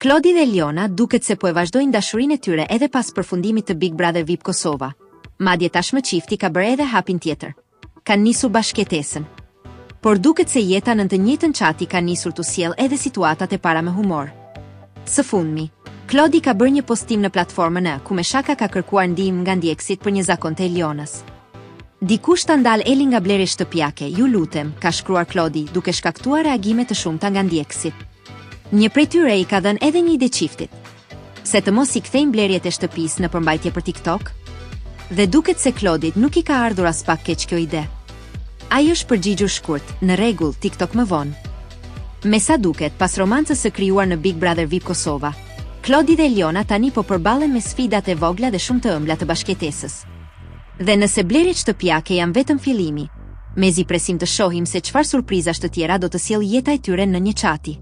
Klodi dhe Eliona duket se po e vazhdojnë dashurinë e tyre edhe pas përfundimit të Big Brother VIP Kosova. Madje tashmë çifti ka bërë edhe hapin tjetër. Kanë nisur bashkëtesën. Por duket se jeta në të njëjtën çati ka nisur të sjellë edhe situatat e para me humor. Së fundmi, Klodi ka bërë një postim në platformën ku me shaka ka kërkuar ndihmë nga ndjekësit për një zakon të Elionës. Dikush ta ndal Eli nga blerje shtëpiake, ju lutem, ka shkruar Klodi, duke shkaktuar reagime të shumta nga ndjekësit. Një prej tyre i ka dhënë edhe një ide çiftit. Se të mos i kthejnë blerjet e shtëpisë në përmbajtje për TikTok? Dhe duket se Klodit nuk i ka ardhur as pak keq kjo ide. Ai është përgjigjur shkurt, në rregull, TikTok më vonë. Me sa duket, pas romancës së krijuar në Big Brother VIP Kosova, Klodi dhe Eliona tani po përballen me sfidat e vogla dhe shumë të ëmbla të bashkëtesës. Dhe nëse blerjet shtëpiake janë vetëm fillimi, mezi presim të shohim se çfarë surprizash të tjera do të sjellë jeta e tyre në një çati.